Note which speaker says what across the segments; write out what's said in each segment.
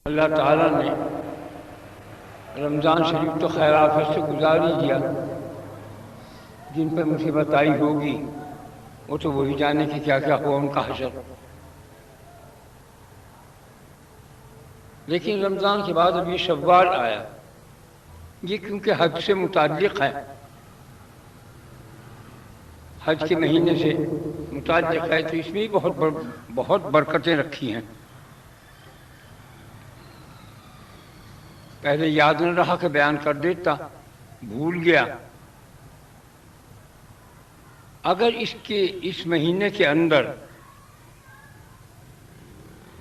Speaker 1: اللہ تعالیٰ نے رمضان شریف تو خیر آفت سے گزار ہی دیا، جن پہ مصیبت آئی ہوگی وہ تو وہی جانے کہ کیا کیا ہوا ان کا حشر۔ لیکن رمضان کے بعد اب یہ شوال آیا، یہ کیونکہ حج سے متعلق ہے، حج کے مہینے سے متعلق ہے، تو اس میں بہت برکتیں رکھی ہیں۔ پہلے یاد نہ رہا کہ بیان کر دیتا، بھول گیا۔ اگر اس مہینے کے اندر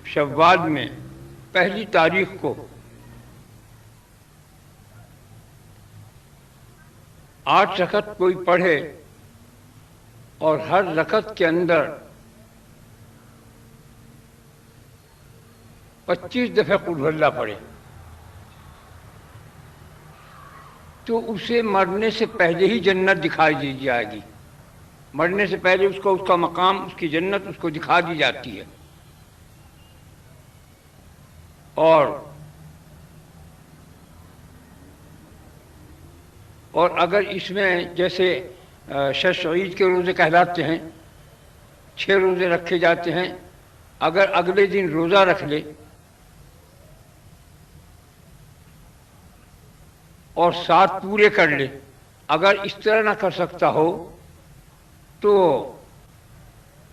Speaker 1: شوال میں پہلی تاریخ کو 8 رکعت کوئی پڑھے اور ہر رکعت کے اندر 25 دفعہ قل ہو اللہ پڑھے، تو اسے مرنے سے پہلے ہی جنت دکھائی دی جائے گی۔ مرنے سے پہلے اس کو اس کا مقام، اس کی جنت اس کو دکھا دی جاتی ہے۔ اور اگر اس میں جیسے شش عید کے روزے کہلاتے ہیں، 6 روزے رکھے جاتے ہیں، اگر اگلے دن روزہ رکھ لے اور 7 پورے کر لے، اگر اس طرح نہ کر سکتا ہو تو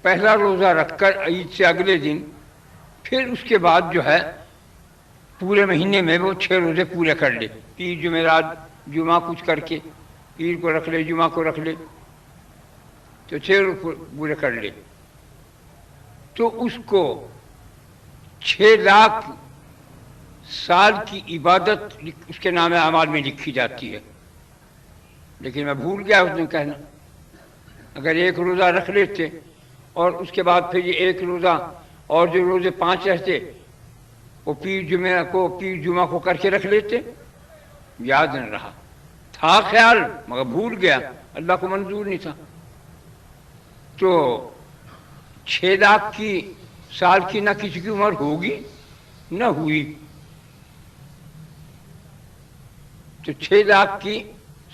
Speaker 1: پہلا روزہ رکھ کر عید سے اگلے دن، پھر اس کے بعد جو ہے پورے مہینے میں وہ 6 روزے پورے کر لے، پیر جمعرات جمعہ کچھ کر کے، پیر کو رکھ لے جمعہ کو رکھ لے، تو 6 روزے پورے کر لے، تو اس کو 6 لاکھ سال کی عبادت اس کے نام اعمال میں لکھی جاتی ہے۔ لیکن میں بھول گیا اس نے کہنا، اگر 1 روزہ رکھ لیتے اور اس کے بعد پھر یہ 1 روزہ اور جو روزے 5 رہتے وہ پیر جمعہ کو کر کے رکھ لیتے، یاد نہ رہا، تھا خیال مگر بھول گیا، اللہ کو منظور نہیں تھا۔ تو 6 لاکھ کی سال کی نہ کسی کی عمر ہوگی نہ ہوئی، تو 6 لاکھ کی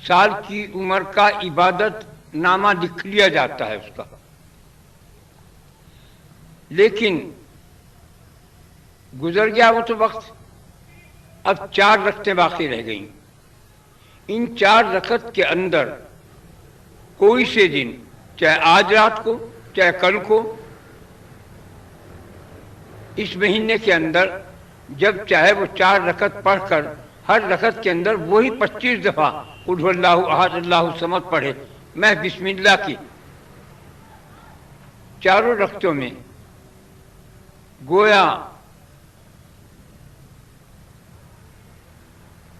Speaker 1: سال کی عمر کا عبادت نامہ لکھ لیا جاتا ہے اس کا۔ لیکن گزر گیا وہ تو وقت، اب 4 رکعتیں باقی رہ گئیں۔ ان 4 رکعت کے اندر کوئی سے دن، چاہے آج رات کو چاہے کل کو، اس مہینے کے اندر جب چاہے وہ 4 رکعت پڑھ کر ہر رکعت کے اندر وہی 25 دفعہ قل هو اللہ احد اللہ الصمد پڑھے، میں بسم اللہ کی 4 رکعتوں میں گویا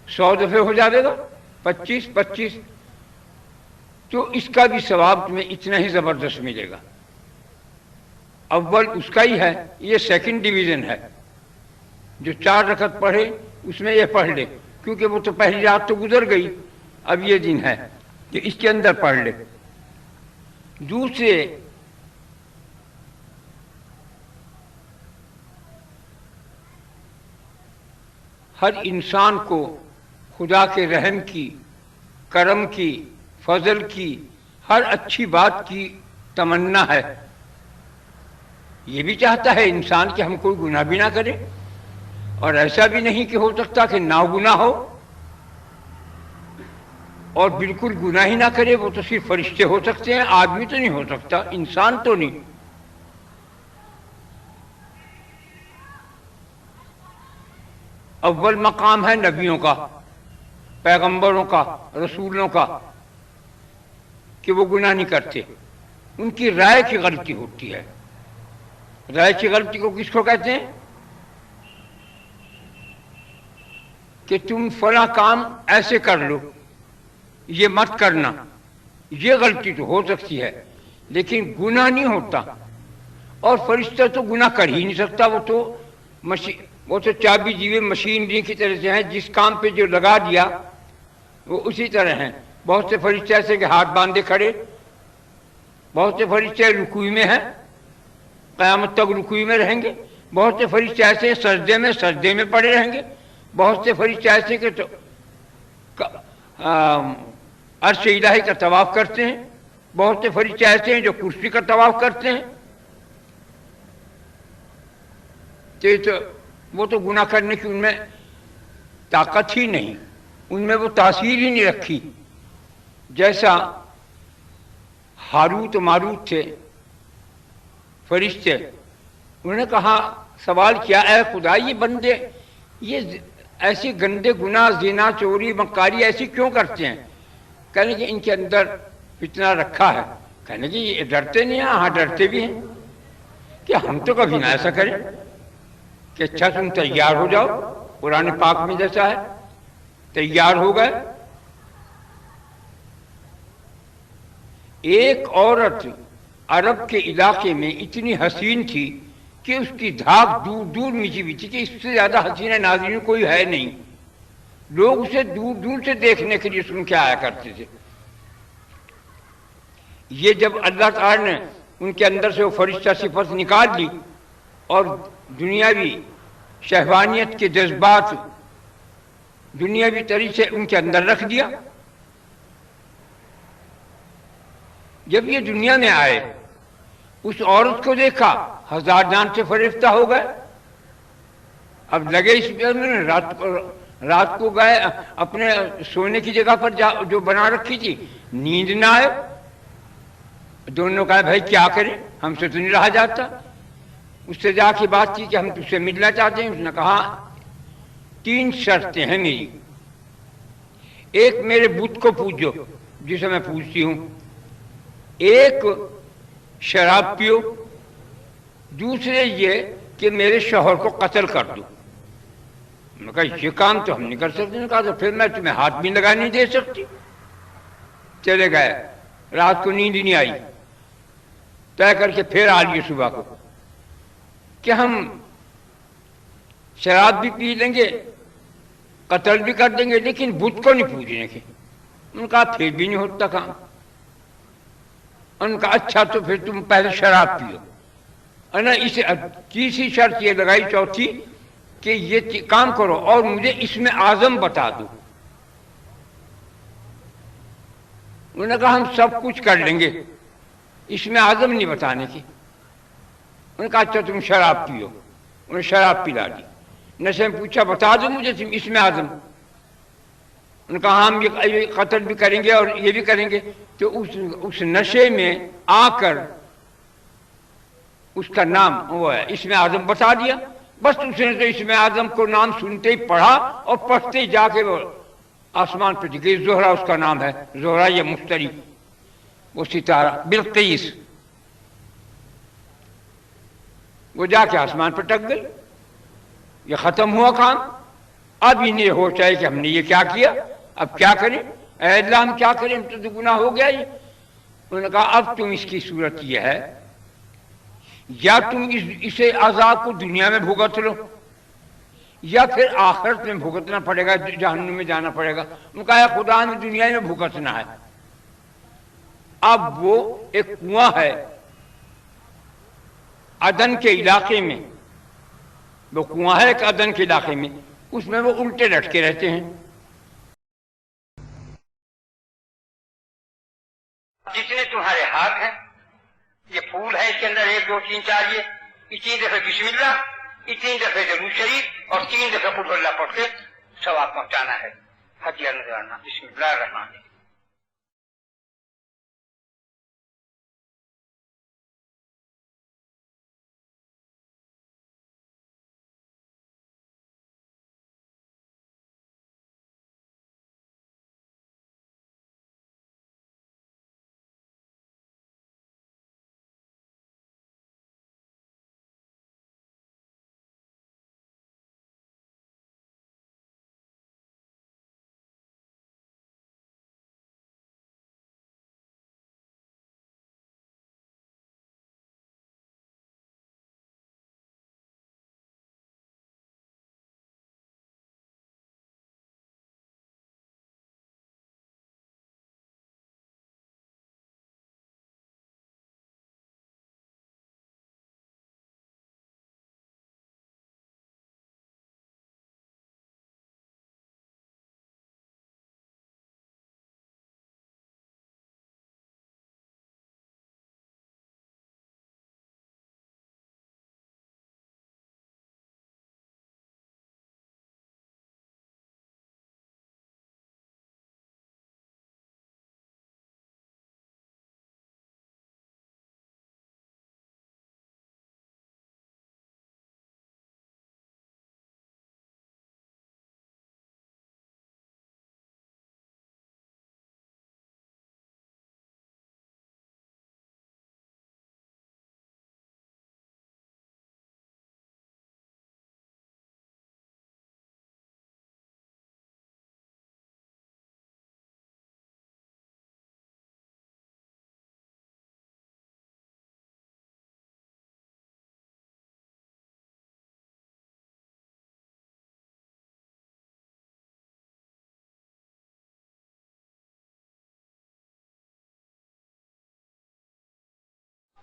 Speaker 1: 100 دفعے ہو جائے گا، 25 تو اس کا بھی ثواب تمہیں اتنا ہی زبردست ملے گا۔ اول اس کا ہی ہے، یہ سیکنڈ ڈویژن ہے، جو 4 رکعت پڑھے اس میں یہ پڑھ لے، کیونکہ وہ تو پہلی رات تو گزر گئی، اب یہ دن ہے کہ اس کے اندر پڑھ لے۔ دوسرے ہر انسان کو خدا کے رحم کی، کرم کی، فضل کی، ہر اچھی بات کی تمنا ہے۔ یہ بھی چاہتا ہے انسان کہ ہم کوئی گناہ بھی نہ کرے، اور ایسا بھی نہیں کہ ہو سکتا کہ ناگناہ ہو اور بالکل گناہ ہی نہ کرے، وہ تو صرف فرشتے ہو سکتے ہیں، آدمی تو نہیں ہو سکتا، انسان تو نہیں۔ اول مقام ہے نبیوں کا، پیغمبروں کا، رسولوں کا، کہ وہ گناہ نہیں کرتے، ان کی رائے کی غلطی ہوتی ہے۔ رائے کی غلطی کو کس کو کہتے ہیں؟ کہ تم فلاں کام ایسے کر لو، یہ مت کرنا، یہ غلطی تو ہو سکتی ہے لیکن گناہ نہیں ہوتا۔ اور فرشتہ تو گناہ کر ہی نہیں سکتا، وہ تو چابی دیوے مشینری کی طرح سے ہیں، جس کام پہ جو لگا دیا وہ اسی طرح ہیں۔ بہت سے فرشتے ایسے کہ ہاتھ باندھے کھڑے، بہت سے فرشتے رکوع میں ہیں، قیامت تک رکوع میں رہیں گے، بہت سے فرشتے ایسے سجدے میں پڑے رہیں گے، بہت سے فرشتے ایسے کہ عرش الہی کا طواف کرتے ہیں، بہت سے فرشتے ایسے ہیں جو کرسی کا طواف کرتے ہیں۔ تو وہ تو گناہ کرنے کی ان میں طاقت ہی نہیں، ان میں وہ تاثیر ہی نہیں رکھی۔ جیسا ہاروت و ماروت تھے فرشتے، انہوں نے کہا، سوال کیا، اے خدا یہ بندے یہ ایسے گندے گناہ، زنا، چوری، مکاری ایسی کیوں کرتے ہیں؟ کہنے کہ ان کے اندر فتنہ رکھا ہے۔ کہنے کہ یہ ڈرتے نہیں ہیں؟ ہاں ڈرتے بھی ہیں، کہ ہم تو کبھی نہ ایسا کریں کہ اچھا تم تیار ہو جاؤ، قرآن پاک میں جیسا ہے تیار ہو گئے۔ ایک عورت عرب کے علاقے میں اتنی حسین تھی کہ اس کی دھاک دور دور مچی ہوئی تھی کہ اس سے زیادہ حسین ناظرین کوئی ہے نہیں، لوگ اسے دور دور سے دیکھنے کے لیے سن کے آیا کرتے تھے۔ یہ جب اللہ تعالی نے ان کے اندر سے وہ فرشتہ صفت نکال لی اور دنیاوی شہوانیت کے جذبات دنیاوی طریقے سے ان کے اندر رکھ دیا، جب یہ دنیا میں آئے اس عورت کو دیکھا، ہزار جان سے فریفتہ ہو گئے۔ اب لگے اس میں رات کو گئے اپنے سونے کی جگہ پر جو بنا رکھی تھی، نیند نہ آئے، دونوں کہا بھائی کیا کریں، ہم سے تو نہیں رہا جاتا۔ اس سے جا کے بات کی کہ ہم تجھ سے ملنا چاہتے ہیں۔ اس نے کہا 3 شرطیں ہیں میری، ایک میرے بت کو پوجو جسے میں پوجتی ہوں، ایک شراب پیو، دوسرے یہ کہ میرے شوہر کو قتل کر دو۔ میں نے کہا یہ کام تو ہم نہیں کر سکتے۔ نے کہا تو پھر میں تمہیں ہاتھ بھی لگا نہیں دے سکتی۔ چلے گئے، رات کو نیند نہیں آئی، طے کر کے پھر آ لیے صبح کو کہ ہم شراب بھی پی لیں گے، قتل بھی کر دیں گے، لیکن بت کو نہیں پوجنے کے۔ ان نے کہا پھر بھی نہیں ہوتا کام۔ ان کا اچھا تو پھر تم پہلے شراب پیو۔ اسے تیسری شرط یہ لگائی، چوتھی، کہ یہ کام کرو اور مجھے اس میں اعظم بتا دو۔ انہوں نے کہا ہم سب کچھ کر لیں گے، اس میں اعظم نہیں بتانے کی۔ انہوں نے کہا اچھا تم شراب پیو۔ انہوں نے شراب پلا دی۔ نشے میں پوچھا بتا دو مجھے تم اس میں اعظم۔ انہوں نے کہا ہم یہ قتل بھی کریں گے اور یہ بھی کریں گے۔ تو اس نشے میں آ کر اس کا نام وہ ہے اس میں اعظم بتا دیا۔ بس اس نے تو اس میں اعظم کو نام سنتے ہی پڑھا اور پڑھتے ہی جا کے وہ آسمان پہ دکھی، زہرا اس کا نام ہے، زہرا یہ مشتری، وہ ستارہ بلقیس، وہ جا کے آسمان پہ ٹک گئی۔ یہ ختم ہوا کام۔ اب انہیں ہوش آئے کہ ہم نے یہ کیا کیا، اب کیا کریں، اے اللہ ہم کیا کریں، ہم تو گناہ ہو گیا یہ۔ انہوں نے کہا اب تم اس کی صورت یہ ہے، یا تم اسے عذاب کو دنیا میں بھگت لو یا پھر آخرت میں بھگتنا پڑے گا، جہنم میں جانا پڑے گا۔ انہوں نے کہا خدا نے دنیا میں بھگتنا ہے۔ اب وہ ایک کنواں ہے عدن کے علاقے میں، وہ کنواں ہے ایک عدن کے علاقے میں، اس میں وہ الٹے لٹکے رہتے ہیں۔ جتنے تمہارے ہاتھ ہیں، یہ پھول ہے، اس کے اندر 1 2 3 4 یہ اتنی دفعہ بسم اللہ، اتنی دفعہ ضرور شریف اور 3 دفعہ قل اللہ پڑھ کے ثواب پہنچانا ہے، ہتھیار نظر آنا۔ بسم اللہ الرحمن الرحیم۔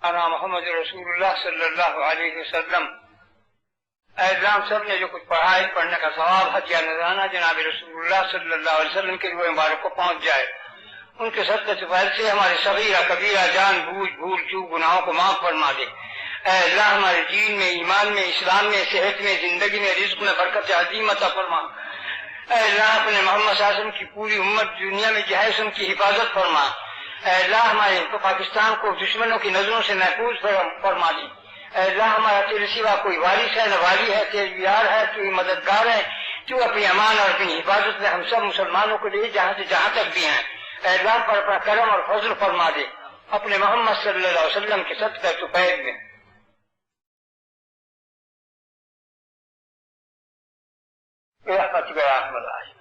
Speaker 1: انا محمد رسول اللہ صلی اللہ علیہ وسلم، اے اللہ سب نے جو کچھ پڑھا ہے پڑھنے کا ثواب ہدیہ نذرانہ جناب رسول اللہ صلی اللہ علیہ وسلم کے روح مبارک کو پہنچ جائے، ان کے صدقے سے فیض سے ہمارے صغیرہ کبیرہ جان بوجھ بھول چوک گناہوں کو معاف فرما دے۔ اے اللہ ہمارے دین میں، ایمان میں، اسلام میں، صحت میں، زندگی میں، رزق میں برکت عظیم عطا فرما۔ اے اللہ اپنے محمد صلی اللہ علیہ وسلم کی پوری امت دنیا میں جہاز ان کی حفاظت فرما۔ اے اللہ ہمارے پاکستان کو دشمنوں کی نظروں سے محفوظ فرما دی۔ اے اللہ ہمارا تیرے سوا کوئی وارث ہے نہ والی ہے، تیرے یار ہے، تو مددگار ہے، تو اپنی امان اور اپنی حفاظت میں ہم سب مسلمانوں کو لے جہاں سے جہاں تک بھی ہیں۔ اے اللہ پر اپنا کرم اور فضل فرما دے اپنے محمد صلی اللہ علیہ وسلم کے صدقہ سفید میں۔ برحمتک یا ارحم الراحمین۔